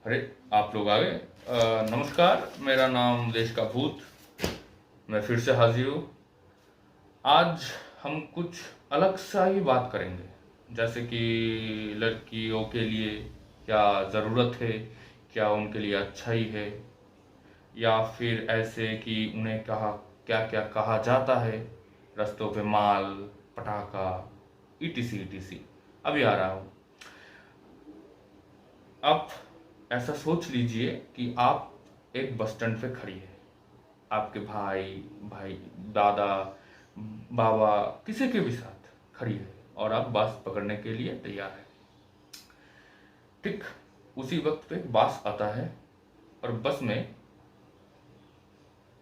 अरे आप लोग आ गए। नमस्कार, मेरा नाम देश का भूत। मैं फिर से हाजिर हूँ। आज हम कुछ अलग सा ही बात करेंगे, जैसे कि लड़कियों के लिए क्या ज़रूरत है, क्या उनके लिए अच्छा ही है, या फिर ऐसे कि उन्हें कहा क्या क्या कहा जाता है रास्तों पे, माल, पटाखा, ईटीसी ईटीसी। अभी आ रहा हूँ। आप ऐसा सोच लीजिए कि आप एक बस स्टैंड पे खड़ी है, आपके भाई भाई दादा बाबा किसी के भी साथ खड़ी है और आप बस पकड़ने के लिए तैयार है। ठीक उसी वक्त पे बस आता है और बस में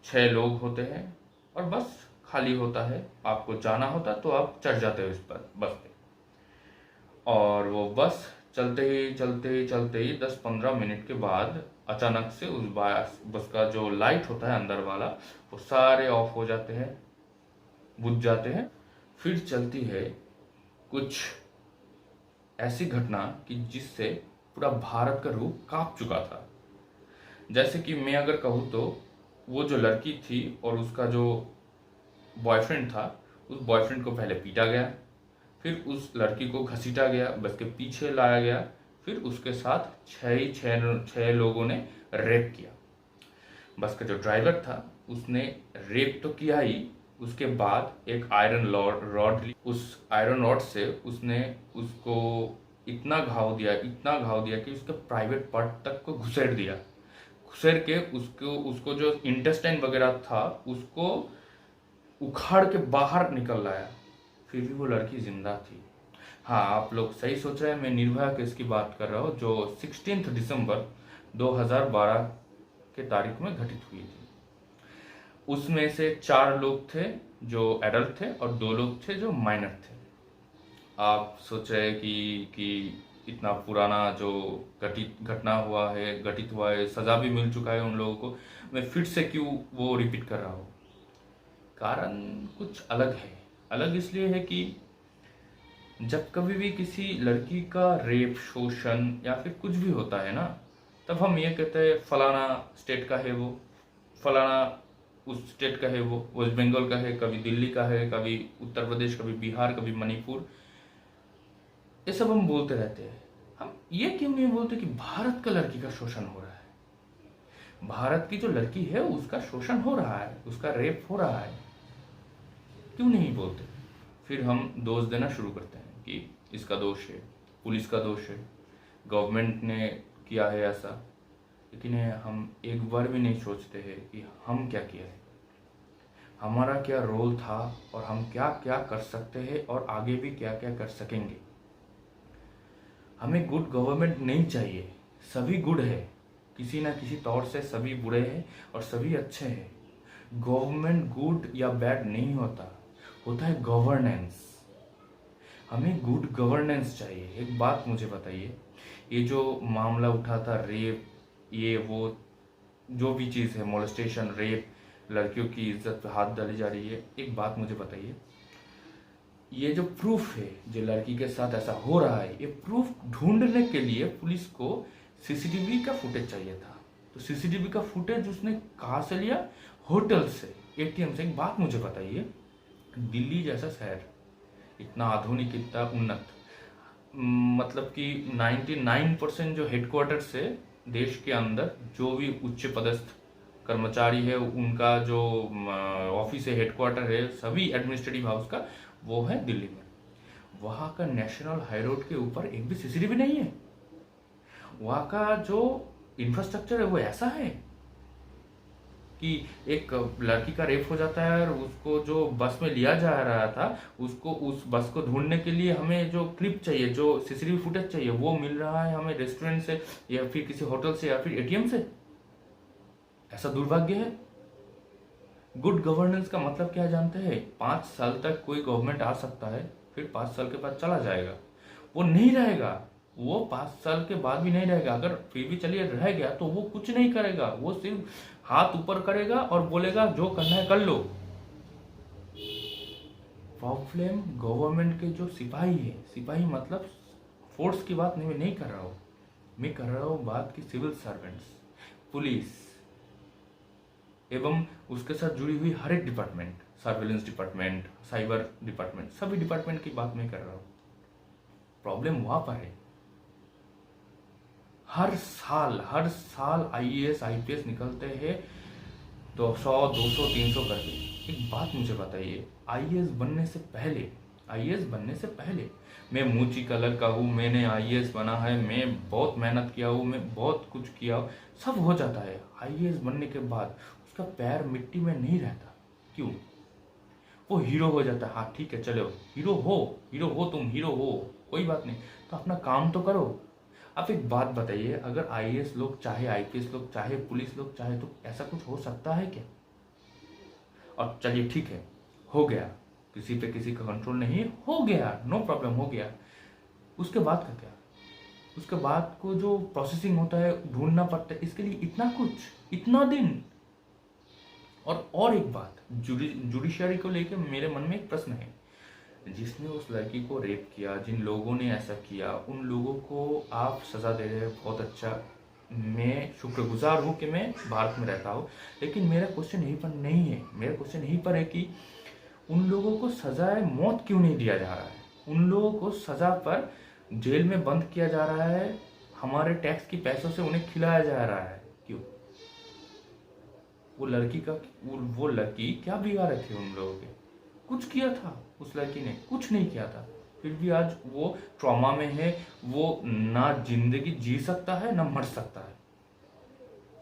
6 लोग होते हैं और बस खाली होता है। आपको जाना होता तो आप चढ़ जाते हो इस पर बस पे, और वो बस चलते ही 10-15 मिनट के बाद अचानक से उस बस का जो लाइट होता है अंदर वाला, वो सारे ऑफ हो जाते हैं, बुझ जाते हैं। फिर चलती है कुछ ऐसी घटना कि जिससे पूरा भारत का रूप कांप चुका था। जैसे कि मैं अगर कहूँ तो वो जो लड़की थी और उसका जो बॉयफ्रेंड था, उस बॉयफ्रेंड को पहले पीटा गया, फिर उस लड़की को घसीटा गया, बस के पीछे लाया गया, फिर उसके साथ छह लोगों ने रेप किया। बस का जो ड्राइवर था उसने रेप तो किया ही, उसके बाद एक आयरन रॉड ली, उस आयरन रॉड से उसने उसको इतना घाव दिया कि उसके प्राइवेट पार्ट तक को घुसेड़ दिया। घुसेड़ के उसको उसको जो इंटेस्टाइन वगैरह था उसको उखाड़ के बाहर निकल लाया। फिर भी वो लड़की जिंदा थी। हाँ, आप लोग सही सोच रहे हैं, मैं निर्भया केस की बात कर रहा हूँ जो 16 दिसंबर 2012 के तारीख में घटित हुई थी। उसमें से 4 लोग थे जो एडल्ट थे और 2 लोग थे जो माइनर थे। आप सोच रहे हैं कि इतना पुराना जो घटित हुआ है, सजा भी मिल चुका है उन लोगों को, मैं फिर से क्यों वो रिपीट कर रहा हूँ? कारण कुछ अलग है। अलग इसलिए है कि जब कभी भी किसी लड़की का रेप, शोषण या फिर कुछ भी होता है ना, तब हम ये कहते हैं फलाना स्टेट का है वो, फलाना उस स्टेट का है, वो वेस्ट बंगाल का है, कभी दिल्ली का है, कभी उत्तर प्रदेश, कभी बिहार, कभी मणिपुर। ये सब हम बोलते रहते हैं। हम ये क्यों नहीं बोलते कि भारत का लड़की का शोषण हो रहा है, भारत की जो लड़की है उसका शोषण हो रहा है, उसका रेप हो रहा है? क्यों नहीं बोलते? फिर हम दोष देना शुरू करते हैं कि इसका दोष है, पुलिस का दोष है, गवर्नमेंट ने किया है ऐसा। लेकिन हम एक बार भी नहीं सोचते हैं कि हम क्या किया है, हमारा क्या रोल था, और हम क्या क्या कर सकते हैं और आगे भी क्या क्या कर सकेंगे। हमें गुड गवर्नमेंट नहीं चाहिए। सभी गुड है, किसी ना किसी तौर से सभी बुरे हैं और सभी अच्छे हैं। गवर्नमेंट गुड या बैड नहीं होता, होता है गवर्नेंस। हमें गुड गवर्नेंस चाहिए। एक बात मुझे बताइए, ये जो मामला उठा था रेप, ये वो जो भी चीज़ है, मोलेस्टेशन, रेप, लड़कियों की इज्जत पे हाथ डाली जा रही है, एक बात मुझे बताइए, ये जो प्रूफ है जो लड़की के साथ ऐसा हो रहा है, ये प्रूफ ढूंढने के लिए पुलिस को सीसीटीवी का फुटेज चाहिए था। तो सीसीटीवी का फुटेज उसने कहाँ से लिया? होटल से, एटीएम से। एक बात मुझे बताइए, दिल्ली जैसा शहर, इतना आधुनिक, इतना उन्नत, मतलब कि 99% जो हेडक्वार्टर से देश के अंदर जो भी उच्च पदस्थ कर्मचारी है उनका जो ऑफिस है, हेडक्वार्टर है, सभी एडमिनिस्ट्रेटिव हाउस का, वो है दिल्ली में। वहाँ का नेशनल हाई रोड के ऊपर एक भी सीसीटीवी नहीं है। वहाँ का जो इंफ्रास्ट्रक्चर है वो ऐसा है कि एक लड़की का रेप हो जाता है और उसको जो बस में लिया जा रहा था, उसको उस बस को ढूंढने के लिए हमें जो क्लिप चाहिए, जो सीसीटीवी फुटेज चाहिए, वो मिल रहा है हमें रेस्टोरेंट से या फिर किसी होटल से या फिर एटीएम से। ऐसा दुर्भाग्य है। गुड गवर्नेंस का मतलब क्या जानते हैं? 5 साल तक कोई गवर्नमेंट आ सकता है, फिर 5 साल के बाद चला जाएगा, वो नहीं रहेगा। वो 5 साल के बाद भी नहीं रहेगा। अगर फिर भी चलिए रह गया तो वो कुछ नहीं करेगा, वो सिर्फ हाथ ऊपर करेगा और बोलेगा जो करना है कर लो। प्रॉब्लम गवर्नमेंट के जो सिपाही है, सिपाही मतलब फोर्स की बात नहीं, मैं नहीं कर रहा हूँ, मैं कर रहा हूँ बात की सिविल सर्वेंट्स, पुलिस एवं उसके साथ जुड़ी हुई हर एक department, surveillance department, cyber department, सभी डिपार्टमेंट की बात मैं कर रहा हूँ। प्रॉब्लम वहां पर है, हर साल आईएएस आईपीएस निकलते हैं 200 200 300 करके। एक बात मुझे बताइए, आईएएस बनने से पहले मैं मूची कलर का हूँ, मैंने आईएएस बना है, मैं बहुत मेहनत किया हूँ, मैं बहुत कुछ किया हूँ, सब हो जाता है। आईएएस बनने के बाद उसका पैर मिट्टी में नहीं रहता। क्यों? वो हीरो हो जाता है। हाँ ठीक है, चलो हीरो हो, तुम हीरो हो, कोई बात नहीं, तो अपना काम तो करो। आप एक बात बताइए, अगर आईएएस लोग चाहे, आईपीएस लोग चाहे, पुलिस लोग चाहे, तो ऐसा कुछ हो सकता है क्या? और चलिए ठीक है, हो गया, किसी पे किसी का कंट्रोल नहीं है, हो गया, नो प्रॉब्लम, हो गया। उसके बाद का क्या? उसके बाद को जो प्रोसेसिंग होता है, ढूंढना पड़ता है, इसके लिए इतना कुछ, इतना दिन। और एक बात, जुडिशरी को लेकर मेरे मन में एक प्रश्न है, जिसने उस लड़की को रेप किया, जिन लोगों ने ऐसा किया, उन लोगों को आप सजा दे रहे हैं, बहुत अच्छा, मैं शुक्रगुजार हूँ कि मैं भारत में रहता हूँ। लेकिन मेरा क्वेश्चन यहीं पर नहीं है, मेरा क्वेश्चन यहीं पर है कि उन लोगों को सजाए मौत क्यों नहीं दिया जा रहा है? उन लोगों को सजा पर जेल में बंद किया जा रहा है, हमारे टैक्स की पैसों से उन्हें खिलाया जा रहा है, क्यों? वो लड़की क्या बिगाड़े थे उन लोगों के? कुछ किया था उस लड़की ने? कुछ नहीं किया था, फिर भी आज वो ट्रॉमा में है, वो ना जिंदगी जी सकता है ना मर सकता है।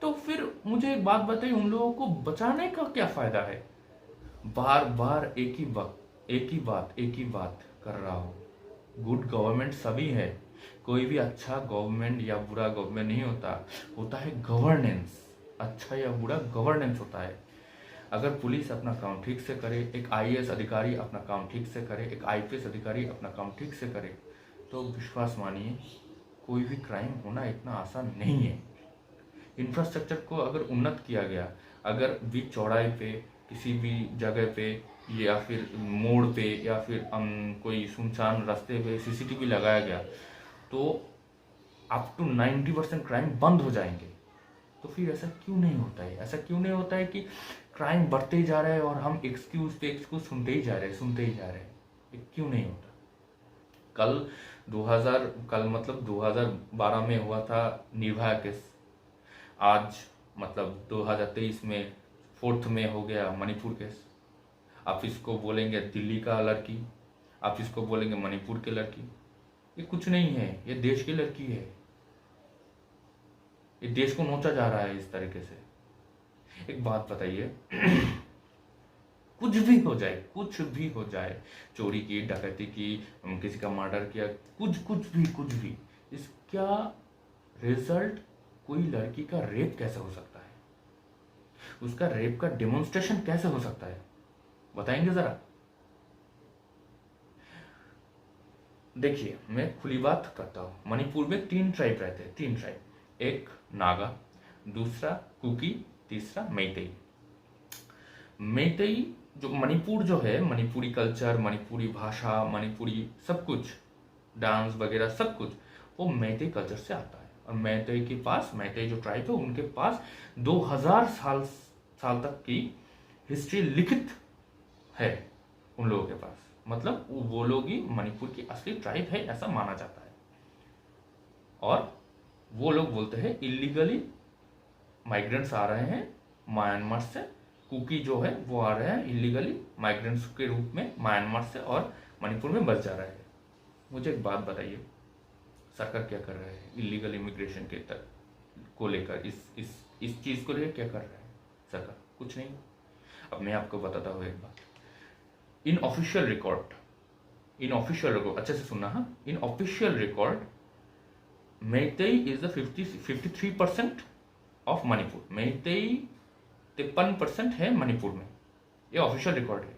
तो फिर मुझे एक बात बताइए, उन लोगों को बचाने का क्या फायदा है? बार बार एक ही बात कर रहा हूँ। गुड गवर्नमेंट सभी है, कोई भी अच्छा गवर्नमेंट या बुरा गवर्नमेंट नहीं होता, होता है गवर्नेंस। अच्छा या बुरा गवर्नेंस होता है। अगर पुलिस अपना काम ठीक से करे, एक आईएएस अधिकारी अपना काम ठीक से करे, एक आईपीएस अधिकारी अपना काम ठीक से करे, तो विश्वास मानिए कोई भी क्राइम होना इतना आसान नहीं है। इंफ्रास्ट्रक्चर को अगर उन्नत किया गया, अगर बीच चौड़ाई पे, किसी भी जगह पे, या फिर मोड़ पे, या फिर कोई सुनसान रास्ते पे सीसीटीवी लगाया गया, तो अप टू 90% क्राइम बंद हो जाएंगे। तो फिर ऐसा क्यों नहीं होता है? ऐसा क्यों नहीं होता है कि क्राइम बढ़ते ही जा रहा है और हम एक्सक्यूज पे एक्सक्यूज सुनते ही जा रहे हैं? ये क्यों नहीं होता? कल मतलब 2012 में हुआ था निर्भया केस, आज मतलब 2023 में 4th में हो गया मणिपुर केस। आप इसको बोलेंगे दिल्ली का लड़की, आप इसको बोलेंगे मणिपुर की लड़की। ये कुछ नहीं है, ये देश की लड़की है। ये देश को नोचा जा रहा है इस तरीके से। एक बात बताइए, कुछ भी हो जाए, चोरी की, डकैती की, किसी का मर्डर किया, कुछ भी, इसका रिजल्ट कोई लड़की का रेप कैसे हो सकता है? उसका रेप का डेमोन्स्ट्रेशन कैसे हो सकता है? बताएंगे जरा। देखिए, मैं खुली बात करता हूं, मणिपुर में 3 ट्राइब रहते हैं, 3 ट्राइब, एक नागा, दूसरा कुकी, तीसरा मैतेई। मैतेई जो मणिपुर जो है, मणिपुरी कल्चर, मणिपुरी भाषा, मणिपुरी सब कुछ, डांस वगैरह सब कुछ, वो मैतेई कल्चर से आता है। और मैतेई जो ट्राइब है, उनके पास 2000 साल तक की हिस्ट्री लिखित है उन लोगों के पास। मतलब वो लोग ही मणिपुर की असली ट्राइब है, ऐसा माना जाता है। और वो लोग बोलते हैं इलीगली माइग्रेंट्स आ रहे हैं म्यांमार से, कुकी जो है वो आ रहे हैं इलीगली माइग्रेंट्स के रूप में म्यांमार से, और मणिपुर में बस जा रहे हैं। मुझे एक बात बताइए, सरकार क्या कर रहा है इलीगल इमिग्रेशन के को लेकर? इस चीज को लेकर क्या कर रहा है सरकार? कुछ नहीं। अब मैं आपको बताता हूँ एक बात। इन ऑफिशियल रिकॉर्ड, अच्छे से सुनना, हाँ, इन official record Meitei is the 53% of Manipur. Meitei 53% है मणिपुर में, ये ऑफिशियल रिकॉर्ड है।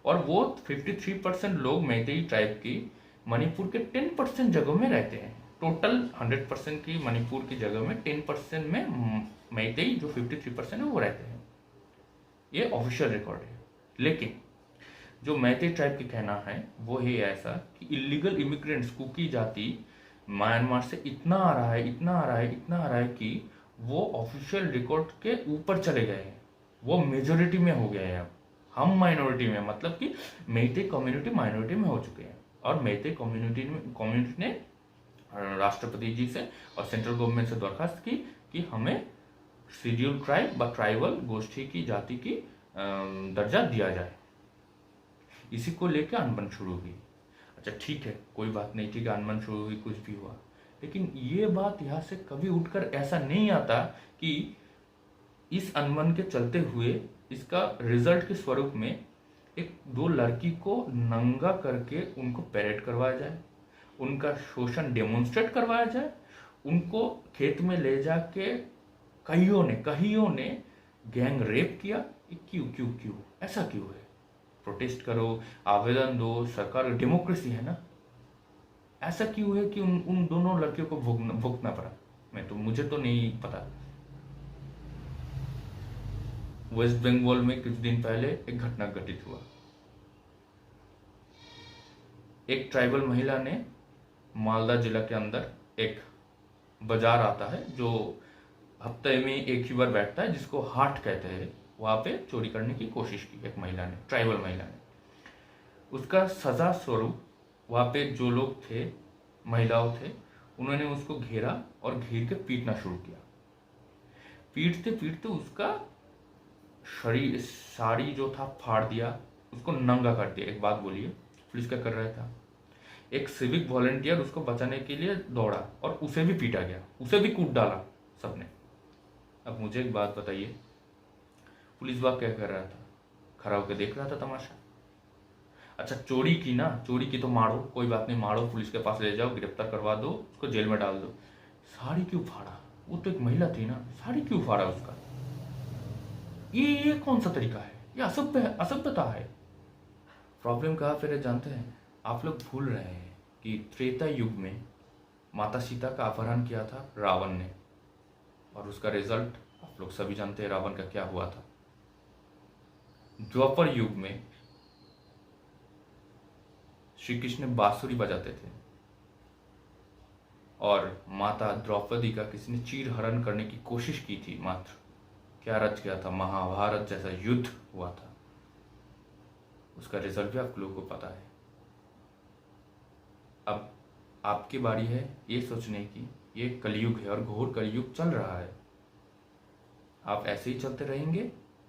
और वो 53% लोग मैतेई ट्राइब की मणिपुर के 10% जगहों में रहते हैं। टोटल 100% की मणिपुर की जगह में 10% में मैतेई जो 53% है वो रहते हैं। ये ऑफिशियल रिकॉर्ड है। लेकिन जो मैतेई ट्राइब की कहना है वो है ऐसा कि इलीगल इमिग्रेंट्स, कुकी जाति म्यांमार से इतना आ रहा है, इतना आ रहा है, इतना आ रहा है कि वो ऑफिशियल रिकॉर्ड के ऊपर चले गए हैं। वो मेजोरिटी में हो गया है। अब हम माइनॉरिटी में, मतलब कि मेइते कम्युनिटी माइनॉरिटी में हो चुके हैं। और मेइते कम्युनिटी ने राष्ट्रपति जी से और सेंट्रल गवर्नमेंट से दरखास्त की कि हमें शेड्यूल ट्राइब व ट्राइबल गोष्ठी की जाति की दर्जा दिया जाए। इसी को लेकर अनबन शुरू हुई। अच्छा ठीक है, कोई बात नहीं, ठीक है, अनबन शुरू हुई, कुछ भी हुआ, लेकिन ये बात यहाँ से कभी उठकर ऐसा नहीं आता कि इस अनबन के चलते हुए इसका रिजल्ट के स्वरूप में एक दो लड़की को नंगा करके उनको पैरेड करवाया जाए, उनका शोषण डेमोन्स्ट्रेट करवाया जाए, उनको खेत में ले जाके कईयों ने गैंग रेप किया। क्यों क्यों क्यों ऐसा क्यों है? प्रोटेस्ट करो, आवेदन दो, सरकार, डेमोक्रेसी है ना। ऐसा क्यों है कि उन दोनों लड़कियों को भुगतना पड़ा? मुझे तो नहीं पता। वेस्ट बंगाल में कुछ दिन पहले एक घटना घटित हुआ। एक ट्राइबल महिला ने मालदा जिला के अंदर एक बाजार आता है जो हफ्ते में एक ही बार बैठता है, जिसको हाट कहते हैं, वहां पे चोरी करने की कोशिश की एक महिला ने, ट्राइबल महिला ने। उसका सजा स्वरूप वहां पे जो लोग थे, महिलाओं थे, उन्होंने उसको घेरा और घेर के पीटना शुरू किया। पीटते पीटते उसका शरीर, साड़ी जो था फाड़ दिया, उसको नंगा कर दिया। एक बात बोलिए, पुलिस क्या कर रहा था? एक सिविक वॉलंटियर उसको बचाने के लिए दौड़ा और उसे भी पीटा गया, उसे भी कूट डाला सबने। अब मुझे एक बात बताइए, पुलिस वाला क्या कर रहा था? खड़ा होकर देख रहा था तमाशा। अच्छा चोरी की ना, चोरी की तो मारो, कोई बात नहीं, मारो, पुलिस के पास ले जाओ, गिरफ्तार करवा दो, उसको जेल में डाल दो। साड़ी क्यों फाड़ा? वो तो एक महिला थी ना, साड़ी क्यों फाड़ा उसका? ये कौन सा तरीका है? ये असभ्यता है। प्रॉब्लम कहाँ फिर है जानते हैं? आप लोग भूल रहे हैं कि त्रेता युग में माता सीता का अपहरण किया था रावण ने, और उसका रिजल्ट आप लोग सभी जानते हैं, रावण का क्या हुआ था। द्वापर युग में श्री कृष्ण बांसुरी बजाते थे और माता द्रौपदी का किसी ने चीर हरण करने की कोशिश की थी, मात्र क्या रच गया था, महाभारत जैसा युद्ध हुआ था। उसका रिजल्ट भी आप लोगों को पता है। अब आपकी बारी है ये सोचने की, ये कलयुग है और घोर कलयुग चल रहा है। आप ऐसे ही चलते रहेंगे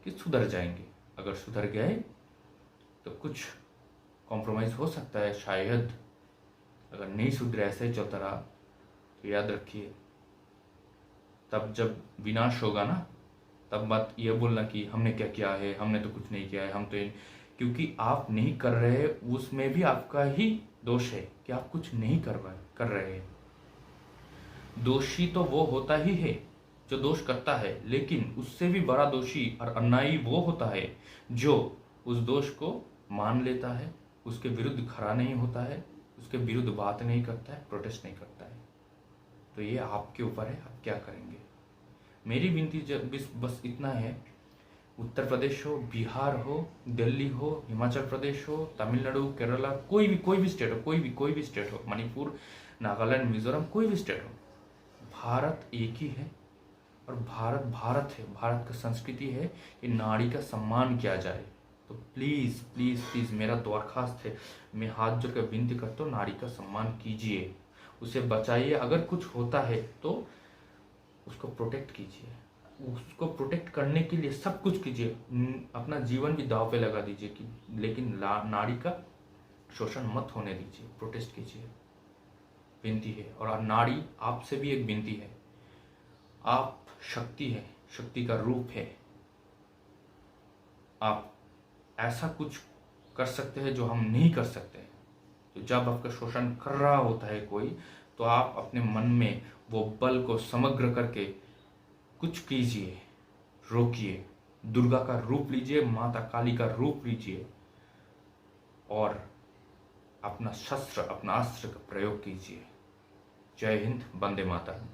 कि सुधर जाएंगे? अगर सुधर गए तो कुछ कॉम्प्रोमाइज हो सकता है शायद। अगर नहीं सुधरे, ऐसे ही चलता रहा, तो याद रखिए, तब जब विनाश होगा ना, तब बात ये बोलना कि हमने क्या किया है, हमने तो कुछ नहीं किया है, हम तो क्योंकि आप नहीं कर रहे, उसमें भी आपका ही दोष है कि आप कुछ नहीं कर रहे हैं। दोषी तो वो होता ही है जो दोष करता है, लेकिन उससे भी बड़ा दोषी और अन्यायी वो होता है जो उस दोष को मान लेता है, उसके विरुद्ध खड़ा नहीं होता है, उसके विरुद्ध बात नहीं करता है, प्रोटेस्ट नहीं करता है। तो ये आपके ऊपर है, आप क्या करेंगे। मेरी विनती बस इतना है, उत्तर प्रदेश हो, बिहार हो, दिल्ली हो, हिमाचल प्रदेश हो, तमिलनाडु, केरला, कोई भी स्टेट हो, कोई भी स्टेट हो, मणिपुर, नागालैंड, मिजोरम, कोई भी स्टेट हो, भारत एक ही है और भारत है। भारत का संस्कृति है कि नारी का सम्मान किया जाए। तो प्लीज़ प्लीज़ प्लीज़ मेरा दरख्वास्त है, मैं हाथ जोड़कर विनती करता हूँ, नारी का सम्मान कीजिए, उसे बचाइए। अगर कुछ होता है तो उसको प्रोटेक्ट कीजिए, उसको प्रोटेक्ट करने के लिए सब कुछ कीजिए, अपना जीवन भी दांव पे लगा दीजिए कि, लेकिन नारी का शोषण मत होने दीजिए, प्रोटेस्ट कीजिए, विनती है। और नारी आपसे भी एक विनती है, आप शक्ति है, शक्ति का रूप है, आप ऐसा कुछ कर सकते हैं जो हम नहीं कर सकते हैं। तो जब आपका शोषण कर रहा होता है कोई, तो आप अपने मन में वो बल को समग्र करके कुछ कीजिए, रोकिए, दुर्गा का रूप लीजिए, माता काली का रूप लीजिए और अपना शस्त्र, अपना अस्त्र का प्रयोग कीजिए। जय हिंद, वंदे मातरम।